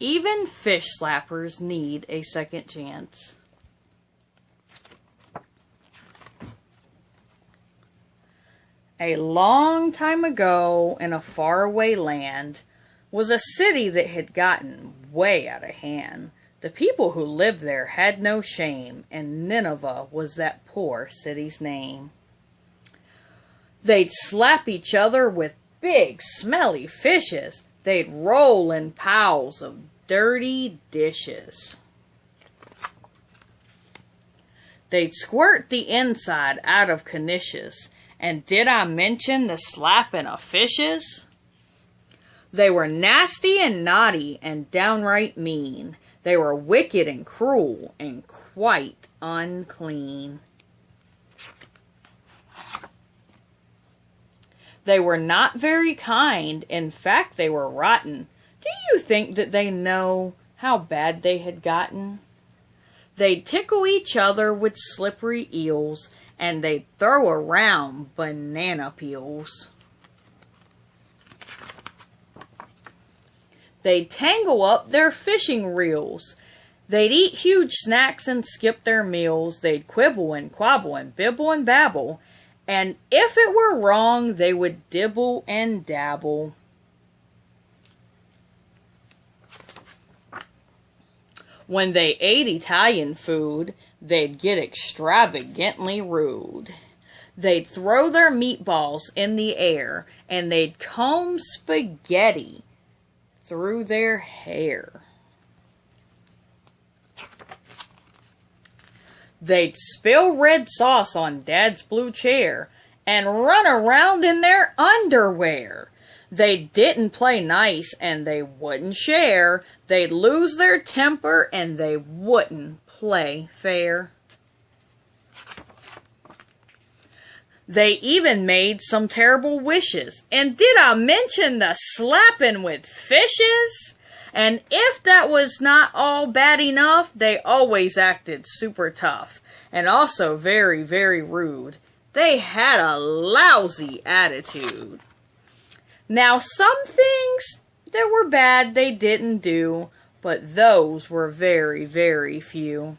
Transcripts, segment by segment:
Even fish slappers need a second chance. A long time ago, in a faraway land, was a city that had gotten way out of hand. The people who lived there had no shame, and Nineveh was that poor city's name. They'd slap each other with big, smelly fishes. They'd roll in piles of dirty dishes. They'd squirt the inside out of knishes. And did I mention the slapping of fishes? They were nasty and naughty and downright mean. They were wicked and cruel and quite unclean. They were not very kind. In fact, they were rotten. Do you think that they know how bad they had gotten? They'd tickle each other with slippery eels, and they'd throw around banana peels. They'd tangle up their fishing reels. They'd eat huge snacks and skip their meals. They'd quibble and quabble and bibble and babble. And if it were wrong, they would dibble and dabble. When they ate Italian food, they'd get extravagantly rude. They'd throw their meatballs in the air, and they'd comb spaghetti through their hair. They'd spill red sauce on Dad's blue chair and run around in their underwear. They didn't play nice and they wouldn't share. They'd lose their temper and they wouldn't play fair. They even made some terrible wishes. And did I mention the slapping with fishes? And if that was not all bad enough, they always acted super tough and also very, very rude. They had a lousy attitude. Now, some things that were bad they didn't do, but those were very, very few.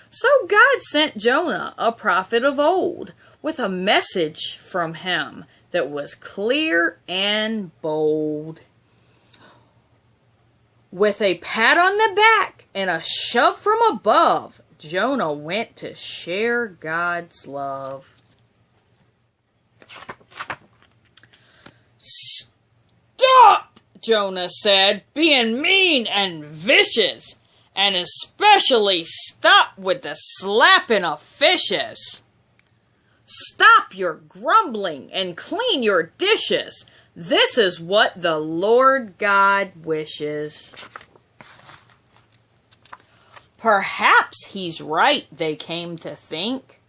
So God sent Jonah, a prophet of old, with a message from him that was clear and bold. With a pat on the back and a shove from above, Jonah went to share God's love. "Stop," Jonah said, "being mean and vicious, and especially stop with the slapping of fishes. Stop your grumbling and clean your dishes. This is what the Lord God wishes." Perhaps he's right, they came to think.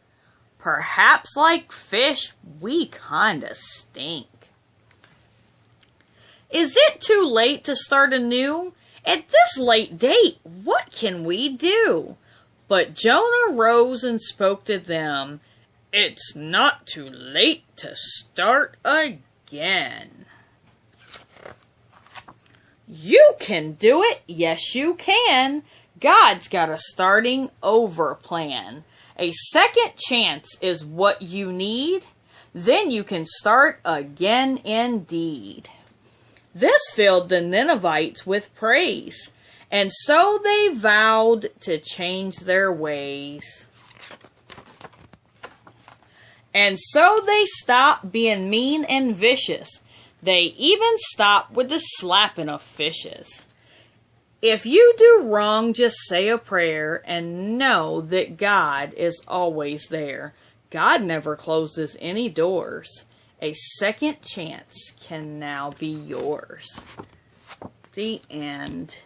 Perhaps like fish, we kinda stink. Is it too late to start anew? At this late date, what can we do? But Jonah rose and spoke to them. It's not too late to start again. You can do it. Yes, you can. God's got a starting over plan. A second chance is what you need. Then you can start again indeed. This filled the Ninevites with praise, and so they vowed to change their ways. And so they stopped being mean and vicious. They even stopped with the slapping of fishes. If you do wrong, just say a prayer and know that God is always there. God never closes any doors. A second chance can now be yours. The end.